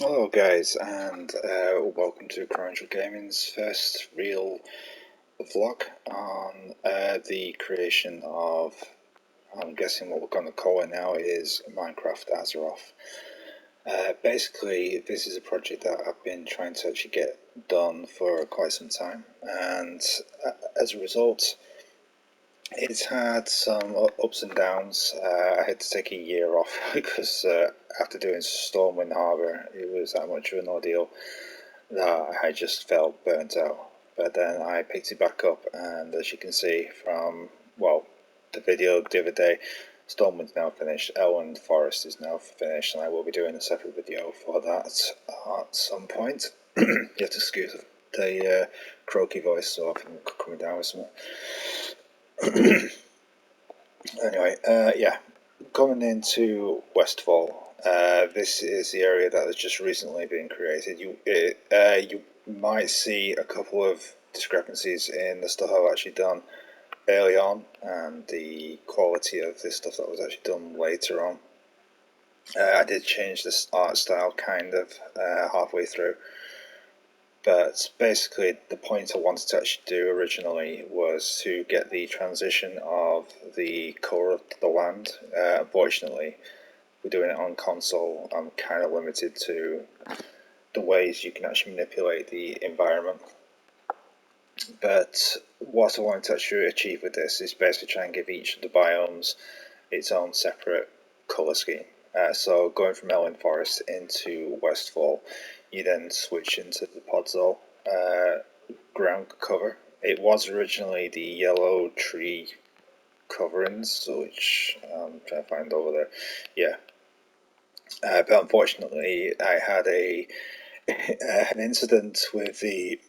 Hello guys, and welcome to Crunchyroll Gaming's first real vlog on the creation of, I'm guessing what we're going to call it now is Minecraft Azeroth. Basically, this is a project that I've been trying to actually get done for quite some time, and as a result, it's had some ups and downs. I had to take a year off because after doing Stormwind Harbour, it was that much of an ordeal that I just felt burnt out. But then I picked it back up, and as you can see from, well, the video the other day, Stormwind's now finished, Elwyn Forest is now finished, and I will be doing a separate video for that at some point. You have to excuse the croaky voice, so I'm coming down with some. Anyway, yeah, coming into Westfall, this is the area that has just recently been created. You might see a couple of discrepancies in the stuff I've actually done early on and the quality of this stuff that was actually done later on. I did change this art style kind of halfway through. But basically, the point I wanted to actually do originally was to get the transition of the colour of the land. Unfortunately, we're doing it on console. I'm kind of limited to the ways you can actually manipulate the environment. But what I wanted to actually achieve with this is basically try and give each of the biomes its own separate colour scheme. So going from Elwyn Forest into Westfall, you then switch into the Podzol ground cover. It was originally the yellow tree coverings, which I'm trying to find over there. Yeah, but unfortunately, I had an incident with the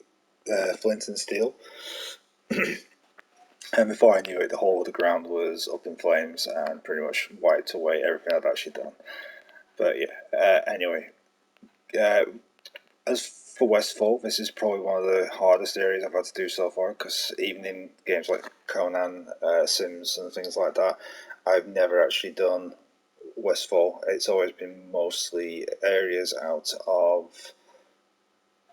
flint and steel, and before I knew it, the whole of the ground was up in flames and pretty much wiped away everything I'd actually done. But yeah, anyway, as for Westfall, this is probably one of the hardest areas I've had to do so far, because even in games like Conan, Sims and things like that, I've never actually done Westfall. It's always been mostly areas out of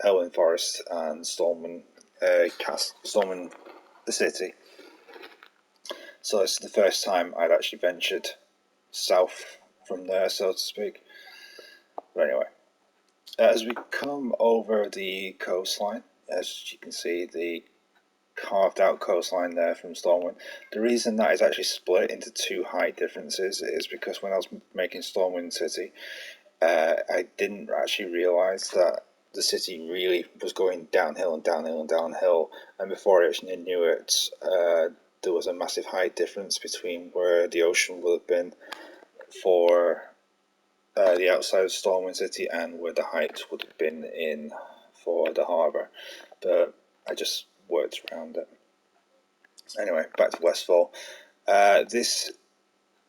Elwyn Forest and Stormwind the city. So it's the first time I'd actually ventured south from there, so to speak. But anyway, as we come over the coastline, as you can see, the carved out coastline there from Stormwind. The reason that is actually split into two height differences is because when I was making Stormwind City, I didn't actually realise that the city really was going downhill and downhill and downhill, and before I actually knew it, there was a massive height difference between where the ocean would have been for the outside of Stormwind City and where the height would have been in for the harbour, but I just worked around it. Anyway, back to Westfall. This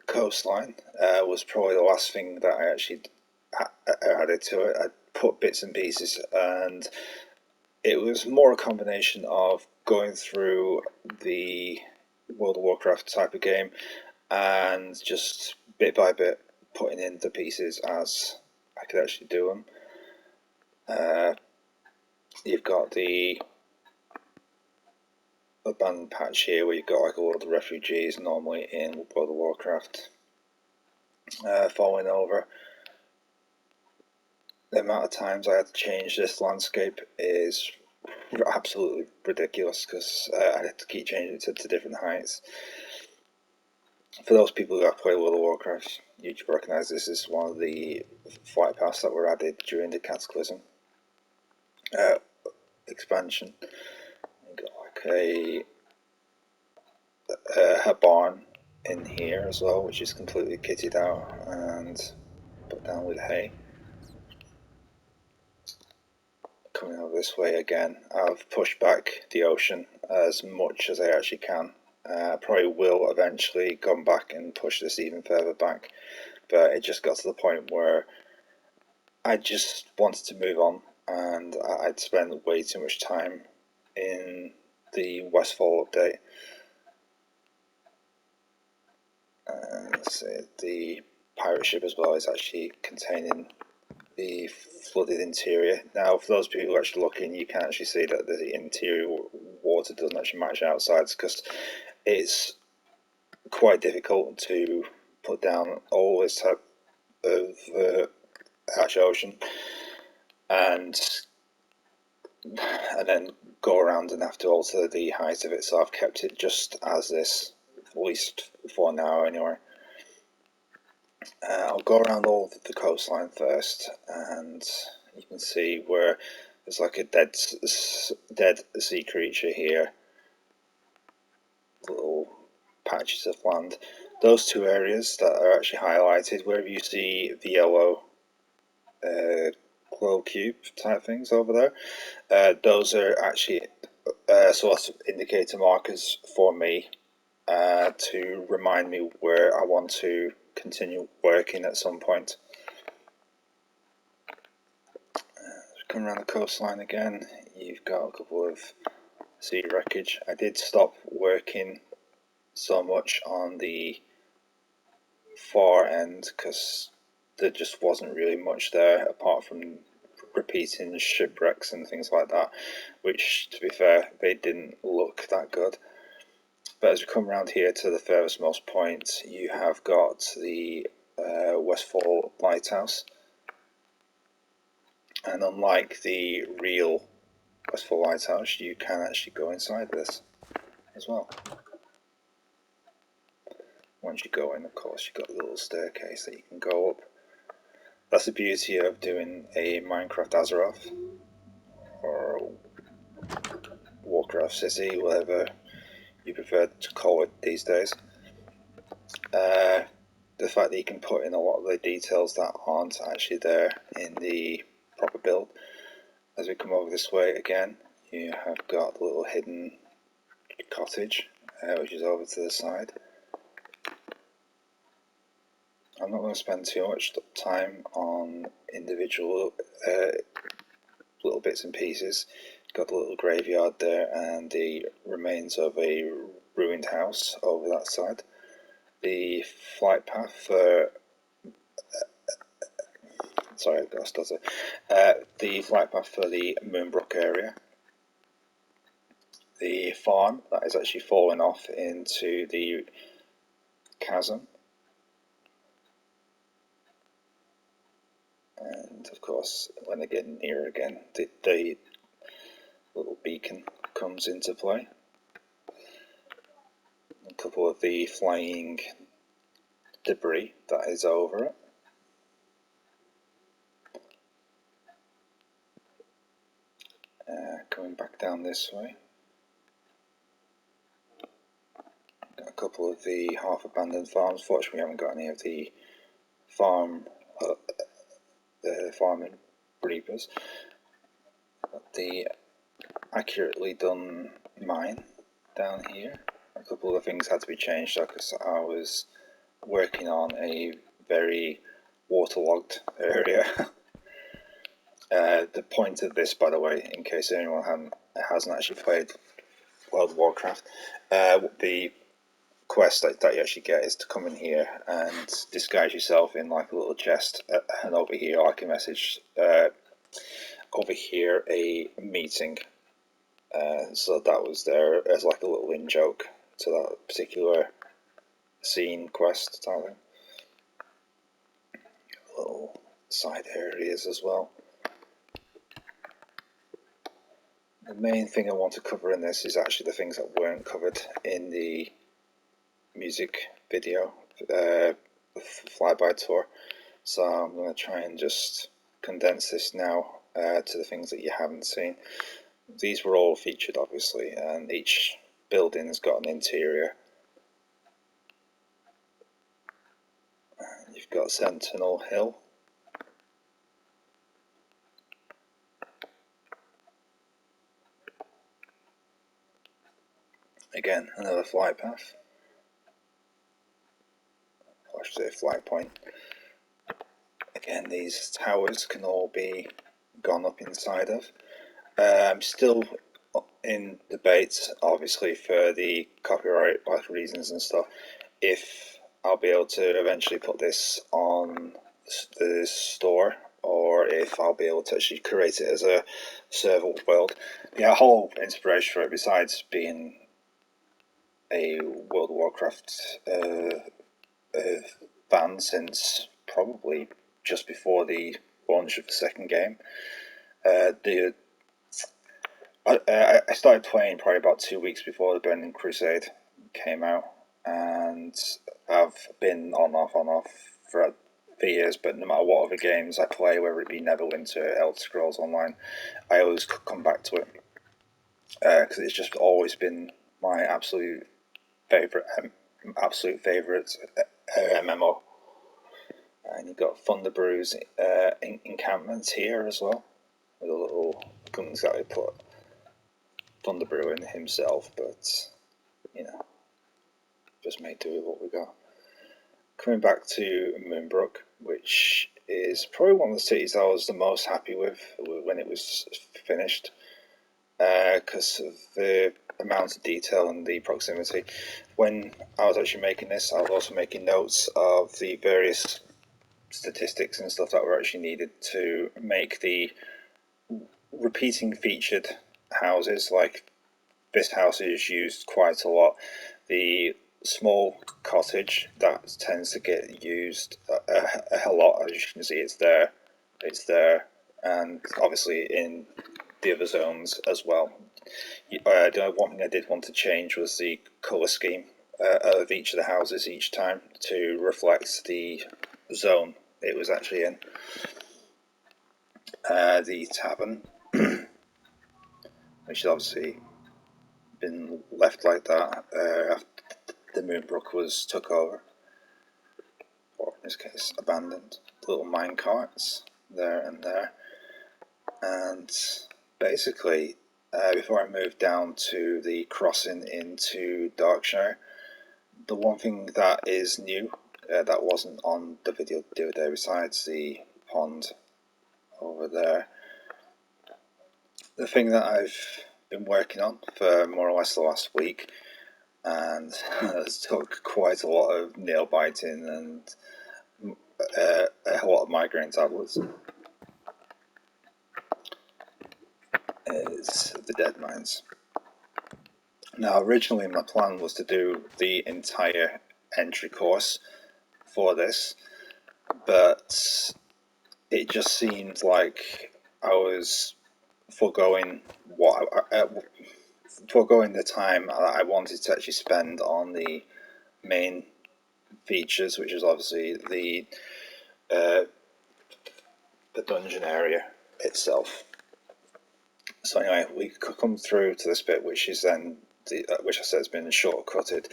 coastline was probably the last thing that I actually added to it. I put bits and pieces, and it was more a combination of going through the World of Warcraft type of game and just bit by bit putting in the pieces as I could actually do them. You've got the abandoned patch here where you've got like all the refugees normally in World of Warcraft falling over. The amount of times I had to change this landscape is absolutely ridiculous, because I had to keep changing it to different heights. For those people who have played World of Warcraft, you recognise this is one of the flight paths that were added during the Cataclysm expansion. You've got like a barn in here as well, which is completely kitted out and put down with hay. Coming over this way again, I've pushed back the ocean as much as I actually can. Probably will eventually come back and push this even further back, but it just got to the point where I just wanted to move on, and I'd spent way too much time in the Westfall update. Let's see, the pirate ship as well is actually containing the flooded interior. Now, for those people who are actually looking, you can actually see that the interior water doesn't actually match outsides, because it's quite difficult to put down all this type of ash ocean and then go around and have to alter the height of it. So I've kept it just as this, at least for now anyway. I'll go around all of the coastline first, and you can see where there's like a dead sea creature here, little patches of land. Those two areas that are actually highlighted, wherever you see the yellow glow cube type things over there, those are actually sort of indicator markers for me to remind me where I want to continue working at some point. Come around the coastline again, you've got a couple of sea wreckage. I did stop working so much on the far end because there just wasn't really much there apart from repeating shipwrecks and things like that, which, to be fair, they didn't look that good. But as we come around here to the furthest most point, you have got the Westfall Lighthouse, and unlike the real Westfall Lighthouse, you can actually go inside this as well. Once you go in, of course, you've got a little staircase that you can go up. That's the beauty of doing a Minecraft Azeroth or Warcraft City, whatever you prefer to call it these days. The fact that you can put in a lot of the details that aren't actually there in the proper build. As we come over this way again, you have got the little hidden cottage, which is over to the side. I'm not going to spend too much time on individual little bits and pieces. Got the little graveyard there and the remains of a ruined house over that side. The flight path for sorry, I've got a stutter. The flight path for the Moonbrook area. The farm that is actually falling off into the chasm. And of course, when they get near again, the little beacon comes into play. A couple of the flying debris that is over it. Coming back down this way, got a couple of the half abandoned farms. Fortunately, we haven't got any of the farming reapers. Got the accurately done mine down here. A couple of things had to be changed because I was working on a very waterlogged area. The point of this, by the way, in case anyone hasn't actually played World of Warcraft, the quest that you actually get is to come in here and disguise yourself in like a little chest, and over here I can message over here a meeting. So that was there as like a little in joke to that particular scene quest type thing. Little side areas as well. The main thing I want to cover in this is actually the things that weren't covered in the music video, flyby tour. So I'm going to try and just condense this now to the things that you haven't seen. These were all featured, obviously, and each building has got an interior. You've got Sentinel Hill. Again, another flight path. Or I should say flight point. Again, these towers can all be gone up inside of. I'm still in debate, obviously, for the copyright reasons and stuff, if I'll be able to eventually put this on the store or if I'll be able to actually create it as a server world. The whole inspiration for it, besides being a World of Warcraft fan since probably just before the launch of the second game, I started playing probably about 2 weeks before the Burning Crusade came out, and I've been on off for years. But no matter what other games I play, whether it be Neverwinter, Elder Scrolls Online, I always come back to it because it's just always been my absolute favorite MMO. And you've got Thunderbrew's encampments here as well, with a little, I couldn't exactly put Thunderbrew in himself, but you know, just made do with what we got. Coming back to Moonbrook, which is probably one of the cities I was the most happy with when it was finished, because of the amount of detail and the proximity. When I was actually making this, I was also making notes of the various statistics and stuff that were actually needed to make the repeating featured houses. Like, this house is used quite a lot. The small cottage, that tends to get used a lot. As you can see, it's there, and obviously in the other zones as well. The one thing I did want to change was the colour scheme of each of the houses each time to reflect the zone it was actually in. The tavern, which has obviously been left like that after the Moonbrook was took over, or in this case abandoned. Little mine carts there and there, and basically before I moved down to the crossing into Darkshire, the one thing that is new that wasn't on the video the other day, besides the pond over there, the thing that I've been working on for more or less the last week, and it's took quite a lot of nail biting and a lot of migraine tablets, is the Deadmines. Now, originally my plan was to do the entire entry course for this, but it just seemed like I was foregoing the time I wanted to actually spend on the main features, which is obviously the dungeon area itself. So anyway, we could come through to this bit, which is then which I said has been shortcutted.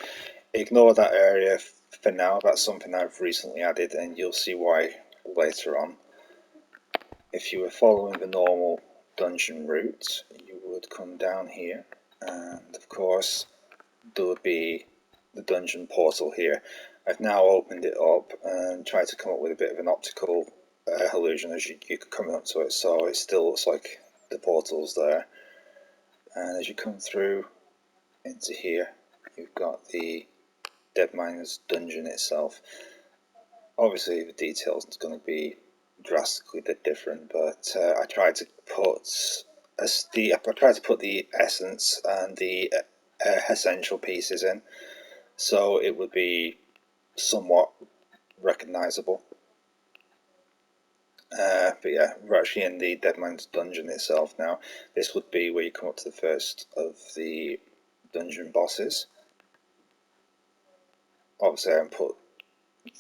Ignore that area for now. That's something I've recently added, and you'll see why later on. If you were following the normal dungeon route, you would come down here, and of course there would be the dungeon portal here. I've now opened it up and tried to come up with a bit of an optical illusion as you're coming up to it, so it still looks like the portal's there. And as you come through into here, you've got the Deadmines dungeon itself. Obviously the details is going to be drastically different, but I tried to put the essence and the essential pieces in, so it would be somewhat recognizable. But yeah, we're actually in the Deadmines dungeon itself now. This would be where you come up to the first of the dungeon bosses. Obviously I haven't put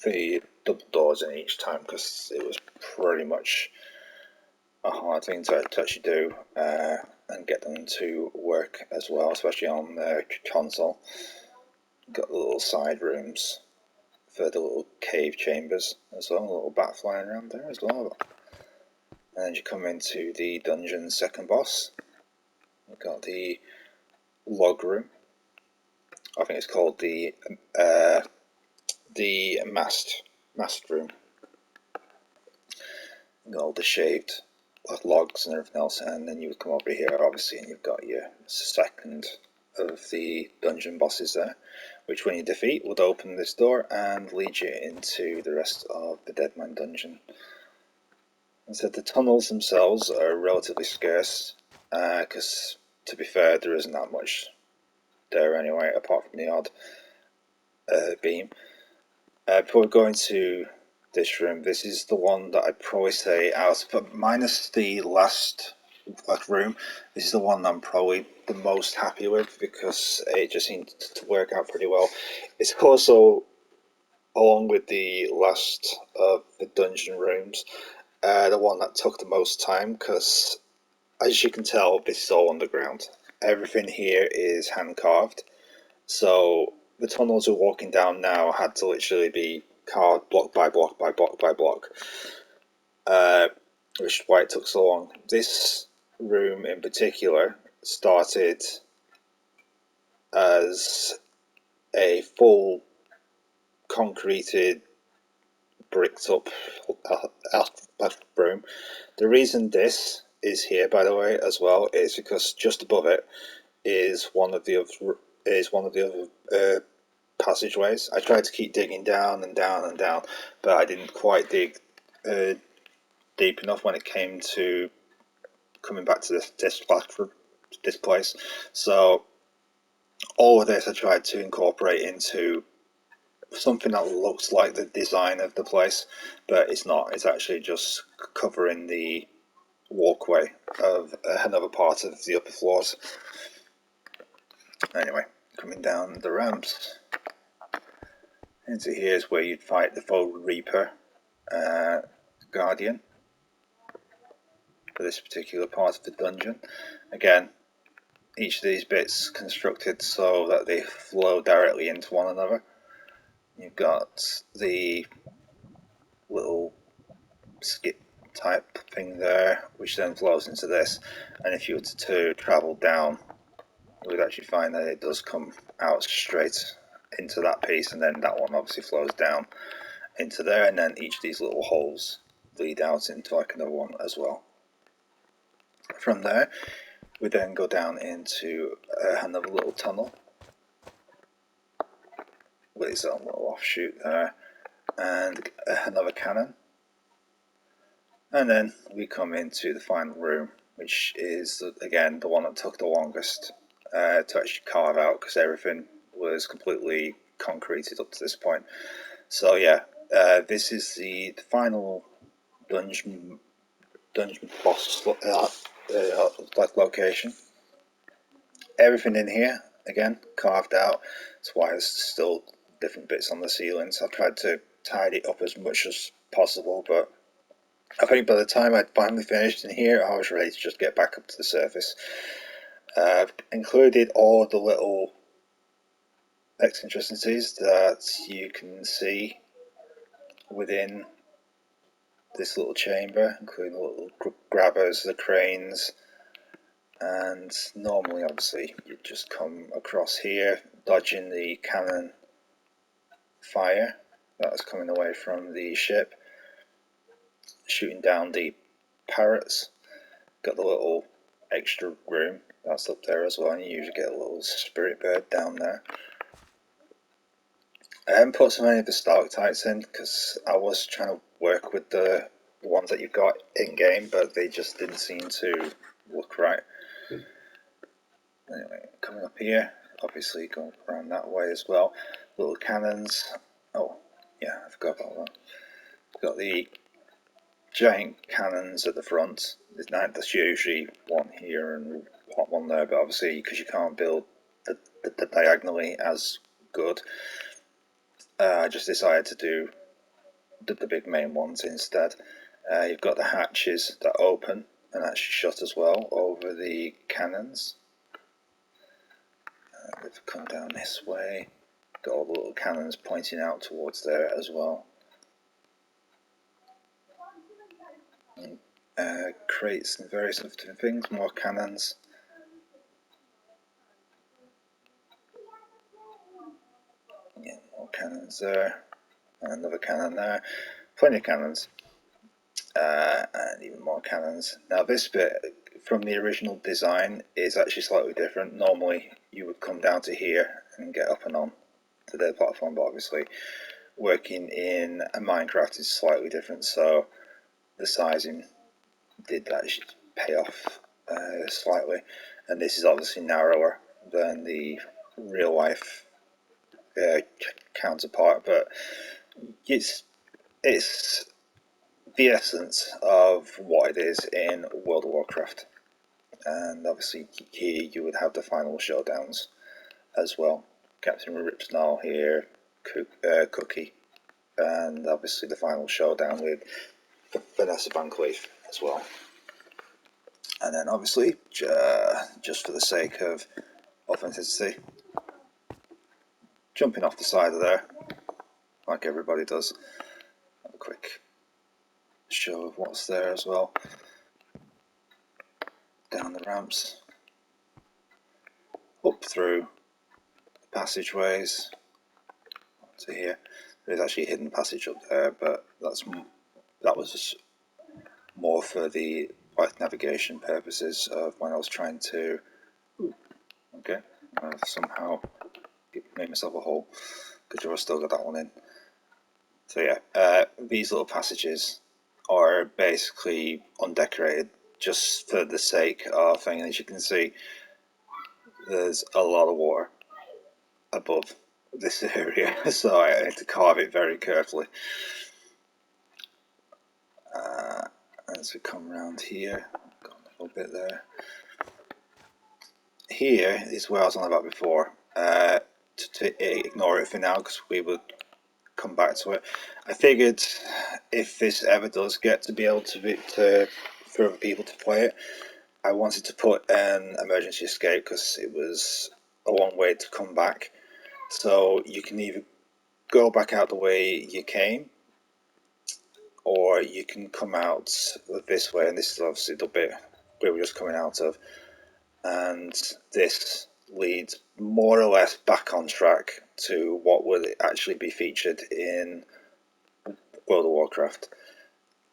the double doors in each time because it was pretty much a hard thing to actually do and get them to work as well, especially on the console. Got the little side rooms for the little cave chambers as well, a little bat flying around there as well. And then you come into the dungeon second boss. We've got the log room. I think it's called the mast room. You've got all the shaved logs and everything else, and then you would come over here obviously and you've got your second of the dungeon bosses there, which when you defeat would open this door and lead you into the rest of the Deadmine dungeon. So the tunnels themselves are relatively scarce, because to be fair, there isn't that much there anyway, apart from the odd beam. Before we go into this room, this is the one that I'd probably say out, but minus the last room, this is the one I'm probably the most happy with because it just seemed to work out pretty well. It's also, along with the last of the dungeon rooms, the one that took the most time because, as you can tell, this is all underground. Everything here is hand carved, so the tunnels we're walking down now had to literally be carved block by block by block by block, which is why it took so long. This room in particular started as a full concreted, bricked up room. The reason this is here, by the way, as well, is because just above it is one of the other passageways. I tried to keep digging down and down and down, but I didn't quite dig deep enough when it came to coming back to this place. So all of this I tried to incorporate into something that looks like the design of the place, but it's not. It's actually just covering the walkway of another part of the upper floors. Anyway, coming down the ramps into here is where you'd fight the Foe Reaper Guardian for this particular part of the dungeon. Again, each of these bits constructed so that they flow directly into one another. You've got the little skip type thing there, which then flows into this, and if you were to travel down, you would actually find that it does come out straight into that piece, and then that one obviously flows down into there, and then each of these little holes lead out into like another one as well. From there, we then go down into another little tunnel with its own little offshoot there, and another cannon. And then we come into the final room, which is again the one that took the longest to actually carve out because everything was completely concreted up to this point. So yeah, this is the final dungeon boss location. Everything in here again carved out. That's why there's still different bits on the ceilings. I've tried to tidy it up as much as possible, but I think by the time I'd finally finished in here, I was ready to just get back up to the surface. I've included all the little eccentricities that you can see within this little chamber, including the little grabbers, the cranes, and normally obviously you'd just come across here, dodging the cannon fire that's coming away from the ship, shooting down the parrots. Got the little extra room that's up there as well, and you usually get a little spirit bird down there. I haven't put so many of the stalactites in because I was trying to work with the ones that you've got in game, but they just didn't seem to look right. Anyway, coming up here, obviously going around that way as well. Little cannons. Oh, yeah, I forgot about that. Got the giant cannons at the front. There's usually one here and one there, but obviously because you can't build the diagonally as good, I just decided to do the big main ones instead. You've got the hatches that open and actually shut as well over the cannons. We've come down this way. Got all the little cannons pointing out towards there as well. Crates and various different things, more cannons. Yeah, more cannons there, and another cannon there. Plenty of cannons, and even more cannons. Now this bit from the original design is actually slightly different. Normally you would come down to here and get up and on to their platform, but obviously working in a Minecraft is slightly different, so the sizing did actually pay off slightly, and this is obviously narrower than the real life counterpart, but it's the essence of what it is in World of Warcraft. And obviously here you would have the final showdowns as well. Captain Ripsnarl here, Cookie, and obviously the final showdown with Vanessa Bancleaf as well. And then obviously, just for the sake of authenticity, jumping off the side of there, like everybody does. Have a quick show of what's there as well. Down the ramps, up through the passageways to here. There's actually a hidden passage up there, but that was just more for the navigation purposes of when I was trying to. Okay, I've somehow made myself a hole. Good job I still got that one in. So yeah, these little passages are basically undecorated just for the sake of thing. As you can see, there's a lot of water above this area, so I had to carve it very carefully. As we come around here, got a little bit there. Here is where I was on about before. To ignore it for now because we would come back to it. I figured if this ever does get to be able to for other people to play it, I wanted to put an emergency escape because it was a long way to come back. So you can either go back out the way you came, or you can come out this way, and this is obviously the bit we were just coming out of, and this leads more or less back on track to what would actually be featured in World of Warcraft.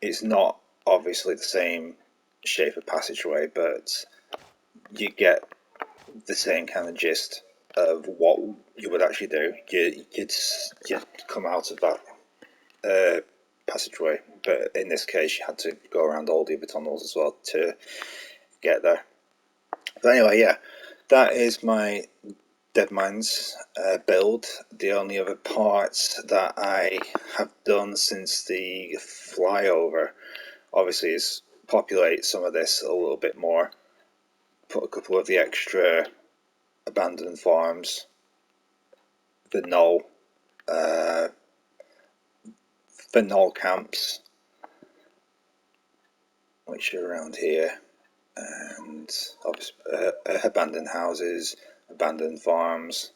It's not obviously the same shape of passageway, but you get the same kind of gist of what you would actually do. You'd come out of that passageway, but in this case you had to go around all the other tunnels as well to get there. But anyway, yeah, that is my Deadmines build. The only other parts that I have done since the flyover obviously is populate some of this a little bit more, put a couple of the extra abandoned farms, the null camps, which are around here, and obviously abandoned houses, abandoned farms.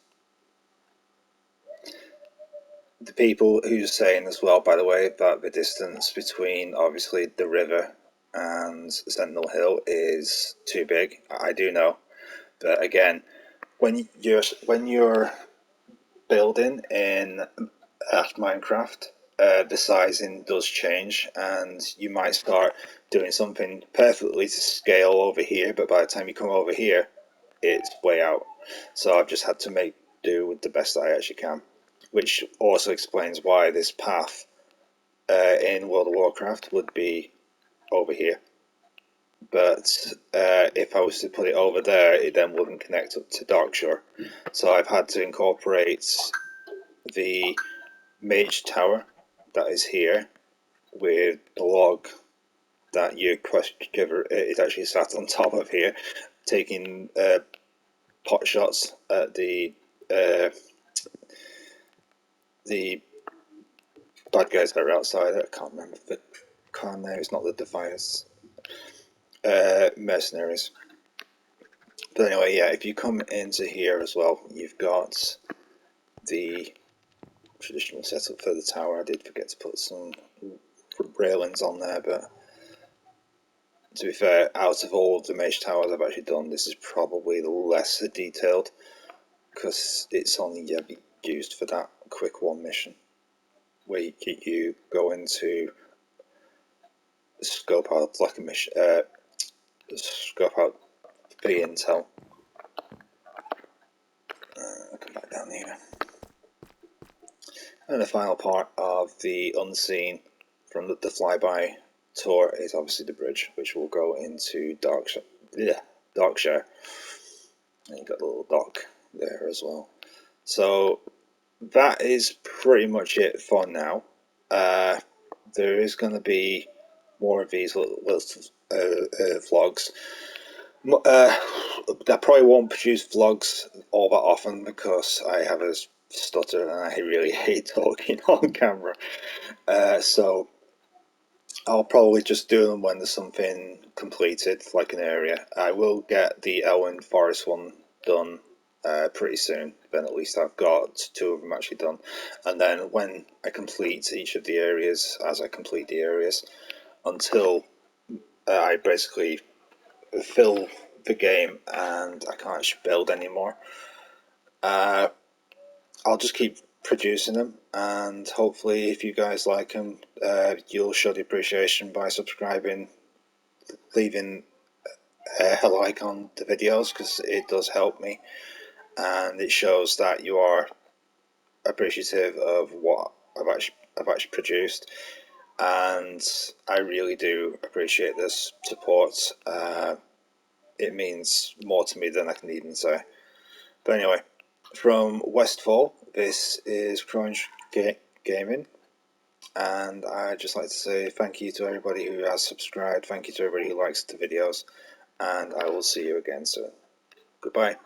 The people who's saying as well, by the way, that the distance between obviously the river and Sentinel Hill is too big. I do know, but again, when you're building in Minecraft, the sizing does change, and you might start doing something perfectly to scale over here, but by the time you come over here, it's way out. So I've just had to make do with the best I actually can, which also explains why this path in World of Warcraft would be over here. But if I was to put it over there, it then wouldn't connect up to Darkshore. So I've had to incorporate the Mage Tower that is here with the log that your quest giver is actually sat on top of here, taking pot shots at the bad guys that are outside. I can't remember the clan name. It's not the Defiance. Mercenaries. But anyway, yeah, if you come into here as well, you've got the traditional setup for the tower. I did forget to put some railings on there, but to be fair, out of all the mage towers I've actually done, this is probably the less detailed because it's only used for that quick one mission where you go into scope out like a mission, scope out the intel. I'll come back down here. And the final part of the unseen from the flyby tour is obviously the bridge, which will go into Darkshire. And you've got the little dock there as well. So that is pretty much it for now. There is going to be more of these little vlogs. I probably won't produce vlogs all that often because I have a stutter and I really hate talking on camera. So I'll probably just do them when there's something completed, like an area. I will get the Elwyn Forest one done pretty soon. Then at least I've got 2 of them actually done. And then when I complete each of the areas, as I complete the areas, until I basically fill the game and I can't build anymore, I'll just keep producing them, and hopefully if you guys like them, you'll show the appreciation by subscribing, leaving a like on the videos, because it does help me and it shows that you are appreciative of what I've actually produced, and I really do appreciate this support. It means more to me than I can even say. But anyway, from Westfall, this is Crunch Gaming, and I'd just like to say thank you to everybody who has subscribed, thank you to everybody who likes the videos, and I will see you again soon. Goodbye.